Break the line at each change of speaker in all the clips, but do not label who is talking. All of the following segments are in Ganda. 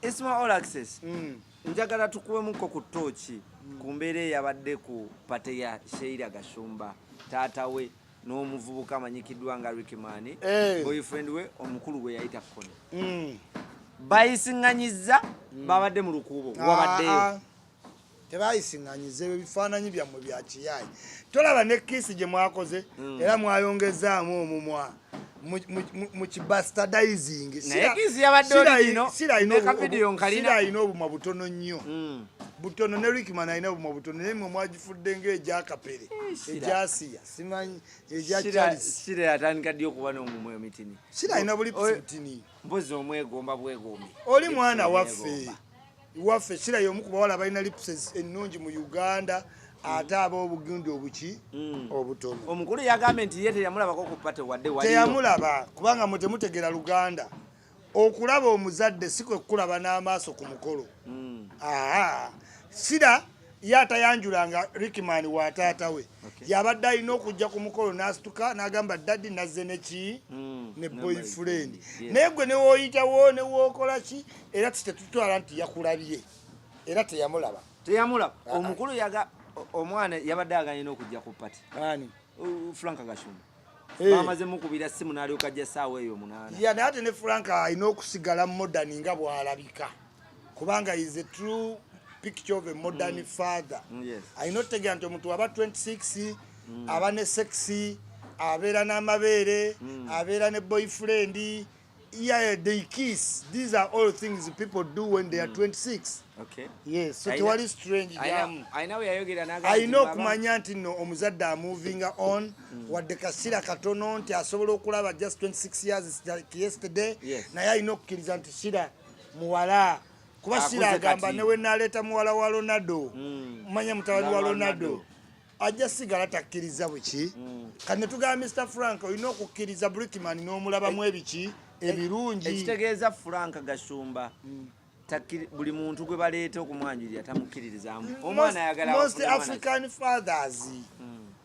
Isma Olaxess njagala tukuwemuko ku tochi ku mbeera eyabadde ku pate ya Sheila Gashumba taata we n'omuvubuka amanyikiddwa nga Rickman boyfriend we omukulu gwe yayita Kookie bayisiŋŋanyiza babadde mu lukuubo wabaddeyo
tebayisiŋŋanyiza ebifaananyi byammwe bya kiyayi tolaba ne kiisi gye mwakoze era mwayongezaamu omumwa mu kibastardizing sirayina obumwa butono nnyo butono ne Rickman alina obumwa butono naye mwe mwagifudde ng'egyakapere egyasiya simanyi
sira yatandika ddi okuba n'omumwa emitini
sirayina bulipisi mutini
mpozi omwegomba bwegombi
oli mwana waffe sira y'omu ku bawala balina lipses ennungi mu Uganda ate ab'obugundi obuki obutono
omukulu yagambye nti ye teyamulabako ku pate wadde waliyo
teyamulaba kubanga mwe temutegera Luganda okulaba omuzadde si kwe kulaba n'amaaso ku mukolo sira yatayanjulanga Rickman wa taata we yabadde alina okujja ku mukolo n'asituka n'agamba daddi nazze neki ne boyfriend naye gwe newooyitawo newookola ki era tetutwala nti yakulabye era teyamulaba
omukulu omwana yabadde aganye n'okujja ku pati Frank Gashumba bamaze mukubira simu n'alyoka ajja essaawa eyo 8
naye ate ne Frank alina okusigala modern nga bw'alabika kubanga is a true picture of a modern father alina otutegera nti omuntu aba 26 aba ne sexy abeera n'amabeere abeera ne boyfriend they kiss. These are all things people do when they are 26.
Okay.
Yes, so what is strange?
I
know kumanya nti no omuzadde moving on wadde kasira katono nti asobola okulaba just 26 years like yesterday naye alina okukkiriza nti Sira muwala kuba Sira agamba newe naleeta muwala wa Ronaldo manya mutabani wa Ronaldo ajja sigala takkiriza bweki kati ne tugamba Mr. Frank olina okukkiriza Rickman n'omulabamu ebiki ebirungi
ekitegeeza Frank Gashumba buli muntu gwe baleeta okumwanjulira tamukkiririzaamu omwana ayagala
most African fathers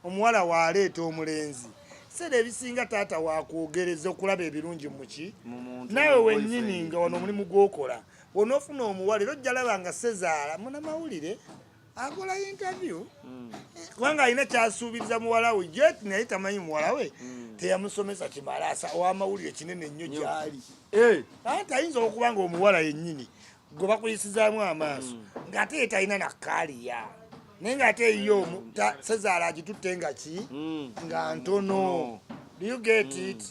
omuwala waleeta omulenzi sera ebisinga taata wakwogereza okulaba ebirungi muki nawe wennyini nga wano omulimu gw'okola wonoofuna omuwala era ojja laba nga Sezaala munamawulire akola interview kubanga alina kyasuubiriza muwala we jet naye tamanyi muwala we teyamusomesa kimalaasa ow'amawulire kinene nnyo gyali anti ayinza okuba nga omuwala yennyini gwe bakuyisizaamu amaaso ng'ate ye talina nakkaaliya naye ng'ate yo Sezaala agitutte nga ki nga ntono do you get it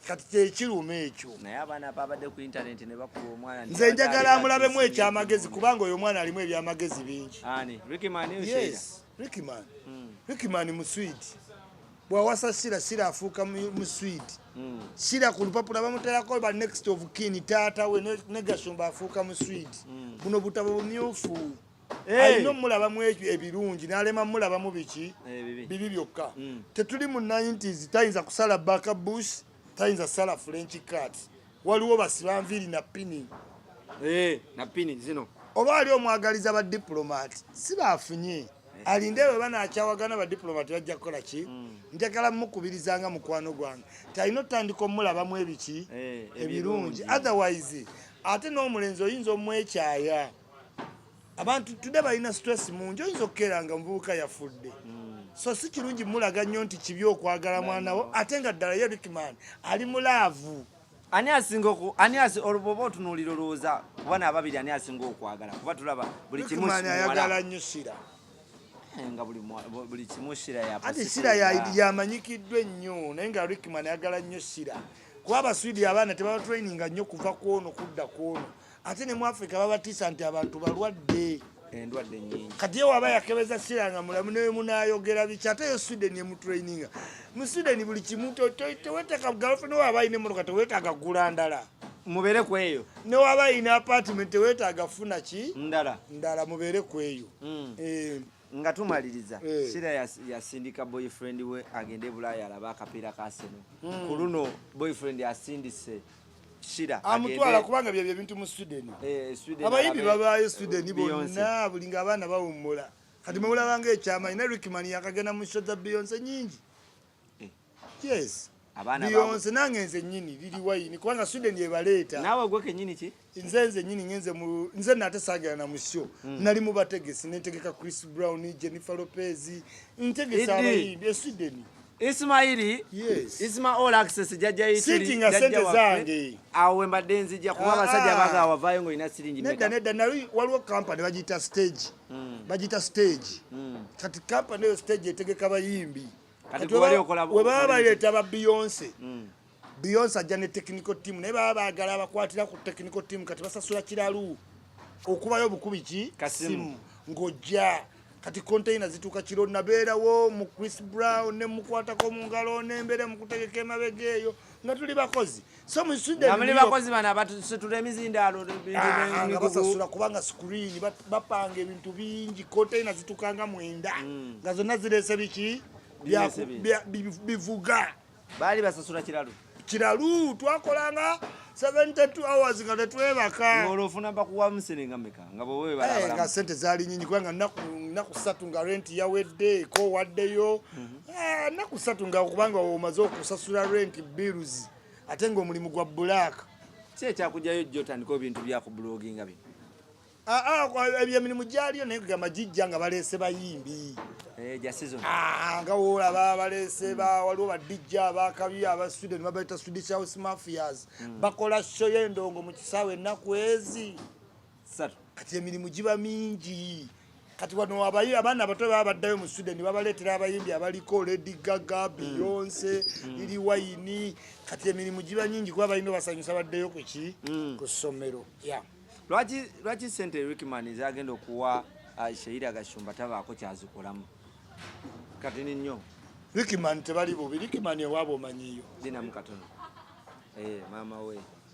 kati kyekiruma ekyo
naye abaana babadde ku internet ne bakuba omwana
nze njagala amulabemu ekyamagezi kubanga oyo omwana alimu ebyamagezi bingi Rickman muswidi bwawasa Sira afuuka muswidi Sira ku lupapula bamuterako ba next of kin taata we ne Gashumba afuuka muswidi buno butabo bumyufu alina omulabamu ebirungi n'alema mulabamu biki bibi byokka tetuli mu 90s tayinza kusala baka bush tayinza sala French cat waliwo basiba nviiri na pini
zino
oba ali omwagaliza ba diplomat si baafunye alinde bwe banakyawagana ba diplomat bajja kukola ki njagala mukubirizanga mukwano gwange talina otandika omulabamu ebiki ebirungi otherwise ate n'omulenzi oyinza omwekyaya abantu tudde balina stress mungi oyinza okukeeranga muvubuka yafudde so si kirungi mulaga nnyo nti kibi okwagala mwanawo ate nga ddala ye Rickman ali mulaavu
ani oluboba otunuulira olowooza kubana ababiri ani asinga okwagala kuba tulaba buli kimu
ayagala nnyo Sira
nga buli kimu Sira
ate Sira yamanyikiddwa ennyo naye nga Rickman ayagala nnyo Sira kuba abaswidi abaana tebabatraininga nnyo kuva kwono kudda kwono ate ne mu Africa babatiisa nti abantu balwadde
endwadde nnyingi
kati ye waba yakebeza Sira nga mulamu newe munaayogera biki ate yo Sweden emutraininga mu Sweden buli kimu teweetaka girlfriend waba alina emmotoka teweetaaga gula ndala
mubeere ku eyo
ne waba alina apartment teweetaaga funa ki
ndala
mubeere ku eyo
nga tumaliriza Sira yasindika boyfriend we agende Bulaaya alaba akapiira ka Arsenal ku luno boyfriend asindise Sira
amutwala kubanga bye bintu mu Sweden abayimbi babaayo Sweden bonna bulinga abaana bawummula kati mulabanga ekyama ina Rickman yakagenda mu show za Beyonce nyingi yes Beyonce nange nze nnyini liri wayini kubanga Sweden yebaleeta.
Naawe gwe kennyini ki?
Nze nnyini nze nate saagala na mu show. Nali mu bategesi netegeka Chris Brown, Jennifer Lopez, ntegesa abayimbi Sweden.
Ismaili,
yes.
Isma Olaxess jajja yituli
sitting asente zange.
Awe mbadde nzija kuba abasajja baga wavaayo ngo ina siringi meka.
Nedda nali waliwo company bagita stage. Bagita stage. Kati company yo stage etegeka bayimbi.
Kati wali okola
we baba baleta ba Beyonce. Beyonce ajja ne technical team ne baba bagala bakwatira ku technical team kati basasula kiralu. Okubayo bukubiki kasimu ngojja. Kati container zituka kiro nabeerawo mu Chris Brown ne mukwatako mu ngalo n'embere mu kutegeka emabega eyo nga tuli bakozi. So mu Sweden
namuli bakozi bana abatusitula emizindalo
nga basasula kubanga screen bapanga ebintu bingi container zitukanga mwenda nga zonna zireese biki bivuga
bali basasula
kiralu twakolanga 72 hours nga tetwebaka
olofuna bakuwa muserenga meka nga bowe balabala
nga sente zali nyinyi kubanga naku 3 nga rent yawedde ko waddeyo naku 3 nga kubanga omaze okusasula rent bills ate ngo omulimu gwa black
kyekyakujayo jotandika ebintu byaku blogging bino
ebyemirimu gyaliyo naye gamba gijja nga baleese bayimbi
ja season
nga woolaba baleese waliwo badijja abakabi aba Sweden babayita Swedish House Mafias bakola show y'endongo mu kisaawe ennaku ezi kati emirimu giba mingi kati wano abaana abato baba baddayo mu Sweden babaleetera abayimbi abaliko Lady Gaga, Beyonce, Lil Wayne kati emirimu giba nyingi kuba balina basanyusa baddeyo ku ssomero
lwaki sente Rickman zagenda okuwa Sheila Gashumba tabaako kyazikolamu kati nnyo
Rickman tebali bubi Rickman ewaabo omanyiyo
dina mukatono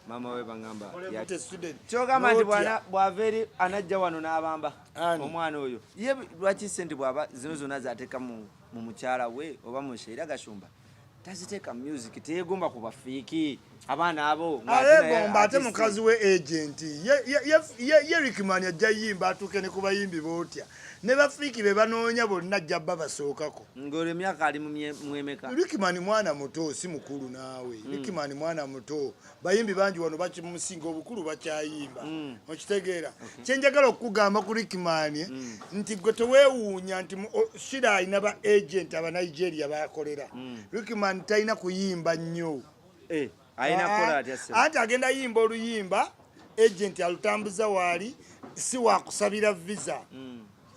mama we bangamba
yate Sweden
kyogamba nti bw'aveeri anajja wano n'abamba omwana oyo ye lwaki sente bw'aba zino zonna zateeka mu mukyala we oba mu Sheila Gashumba taziteeka music teyegomba ku bafiiki abaana abo
ng'ayegomba ate mukazi we agent ye Rickman ajja yimba atuuke ne ku bayimbi bootya ne bafiiki be banoonya bonna ajja bba basookako
ng'olwo emyaka ali mu emeka
Rickman mwana muto si mukulu naawe Rickman mwana muto bayimbi bangi wano bakimusinga obukulu bakyayimba okitegeera kyenjagala okugamba ku Rickman nti gwe teweewuunya nti Shira alina ba agent aba Nigeria bakolera Rickman talina kuyimba nnyo anti agenda yimba oluyimba agent alutambuza waali si wakusabira visa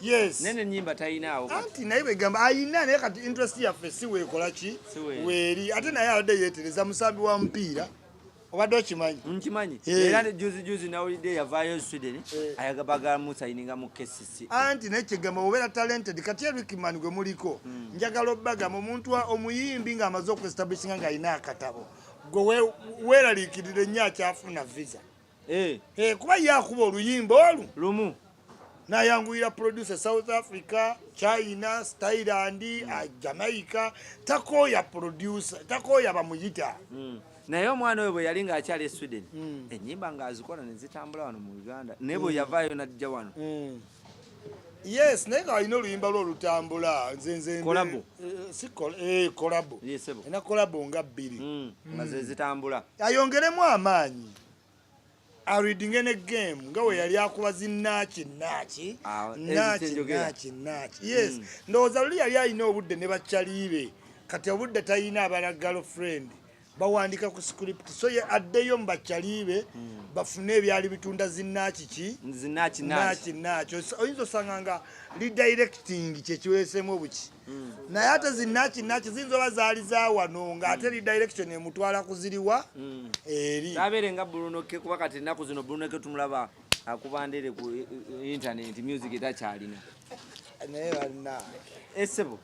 yes
nene nyimba tayinaawo
anti naye begamba ayina naye kati interest yaffe si weekola ki weeri ate naye abadde yeetereza musambi wa mupiira obadde okimanyi
nkimanyi era juzi nawulidde yavaayo Sweden ayagabagala musayininga mu KCC
anti naye kyegamba obeera talented kati Rickman gwe muliko njagala obbagamba omuntu omuyimbi ng'amaze okuestablishinga ng'alina akatabo gwe weeraliikirire nnyo akyafuna visa kuba yakuba oluyimba olu
lumu
nayanguyira producer South Africa, China, Thailand, Jamaica takoya producer takoya bamuyita
naye omwana oyo bwe yali ng'akyali e Sweden ennyimba ng'azikola ne zitambula wano mu Uganda naye bwe yavaayo n'ajja wano
yes naye ng'alina oluyimba lwe olutambula nze kolabo ena kolabo nga 2
nga ze zitambula
ayongeremu amaanyi reading ne game nga we yali akuba zinnaaki yes ndowooza luli yali alina obudde ne bakyaliibe kati obudde talina abala girlfriend bawandika ku script so ye addeyo mu bakyaliibe bafune ebyali bitunda zinnaaki oyinza osanga nga redirecting kyekiweesemu obuki naye ate zinnaaki ziyinza oba zaali za wano ng'ate redirection emutwala kuziriwa eri
abeere nga Bruno ke kuba kati ennaku zino Bruno ke tumulaba akubandire ku internet music etakyalina
naye banna
esebo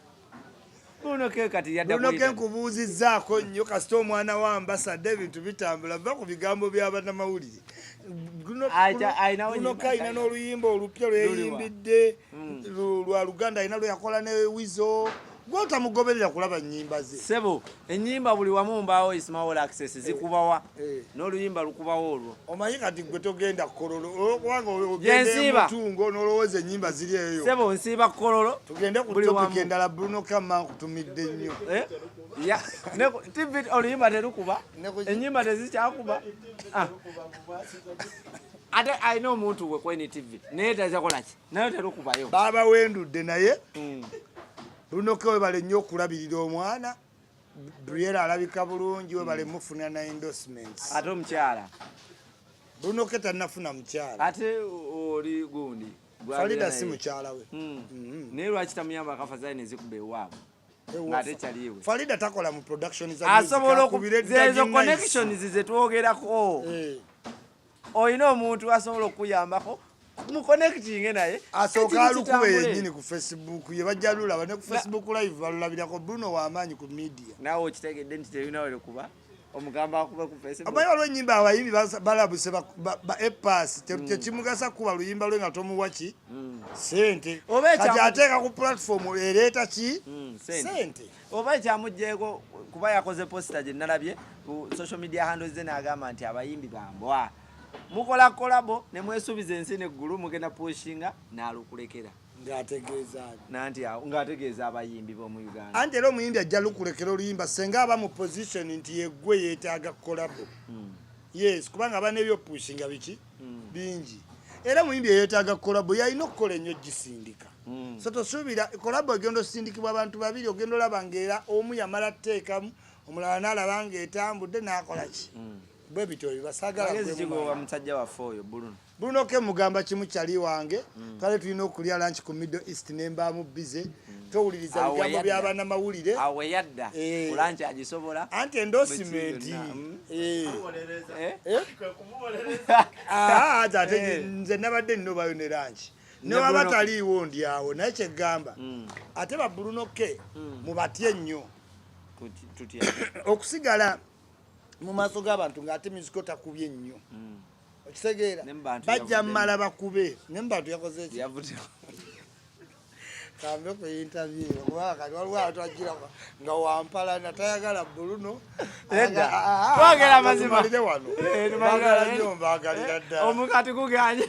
Bruno ke kati
Bruno ke nkubuuzizzaako nnyo kasita omwana wa ambassador ebintu bitambula va ku bigambo by'abannamawulire Bruno ke alina n'oluyimba olupya lweyimbidde lwa Luganda alina lwe yakola ne Wizo gw'otamugoberera kulaba nnyimba ze
sebo ennyimba buli wamu mbaawo Isma Olaxess zikubawa n'oluyimba lukubawo olwo
omanyi kati gwe togenda kololo kubanga ogende mutungo n'olowooza ennyimba ziri eyo
sebo nsiiba kololo
tugende ku topic endala Bruno Kama nkutumidde nnyo
Ya, TV oluyimba terukuba. Ennyimba tezikyakuba. Ate alina omuntu we kweni TV. Naye tazakola ki? Naye terukubayo.
Baba wendudde naye. Bruno ke webale nnyo okulabirira omwana. Briera alabika bulungi webale mufuna na endorsements.
Ate omukyala.
Bruno ke tannafuna mukyala.
Ate oli gundi.
Farida si mukyala we.
Naye lwaki tamuyamba akafazayi nezikuba ewaabwe. Ngate chaliwe.
Farida takola mu production za
music. Asobola okubirezo connections zetwogerako. Oyina omuntu asobola okuyambako mu connecting naye.
Asoka alukube yennyini ku Facebook ye bajjalula bane ku Facebook live balulabirako Bruno w'amaanyi ku media.
Nawe okitegedde nti terina wele kuba omugamba akuba ku Facebook.
Abayo olw'ennyimba abayimbi balabuse ba epas tekimugasa kuba luyimba lwe nga tomuwaki sente kati ateeka ku platform ereeta ki sente
oba ekyamugjeeko kuba yakoze posta gye nalabye ku social media handles ze n'agamba nti abayimbi bambwa mukola kolabo ne mwesuubiza ensi n'eggulu mugenda pushinga n'alukulekera ng'ategeeza abayimbi b'omu Uganda
anti era omuyimbi ajja lukulekera oluyimba senga aba mu position nti yeggwe yeetaaga kolabo yes kubanga abana ebyopushinga biki bingi era omuyimbi yeetaaga kolabo yalina okukola ennyo gisindika so tosuubira kolabo egenda osindikibwa abantu babiri ogenda olaba ng'era omu yamala tteekamu omulala n'alaba ng'etambudde n'akola ki bwe bityo bibasagala
musajja waffe oyo
Bruno ke mugamba kimu kyali wange kale tulina okulya lunch ku Middle East nembaamu bize towuliriza bigambo by'abaana mawulire
awe yadda lunch agisobola
anti endorsement ate nze nabadde nnobayo ne lunch newaba taliiwo ndi awo naye kyegamba ate ba Bruno ke mubatye nnyo okusigala mu maaso g'abantu ng'ate miziko takubye nnyo okitegeera bajja mmala bakube ne mubantu yakoze eki kambe ku interview kati waliwo atwagira nga wampalana tayagala Bruno
twagera mazima
wano bagala nnyo mbagalira ddala
omukati kuganye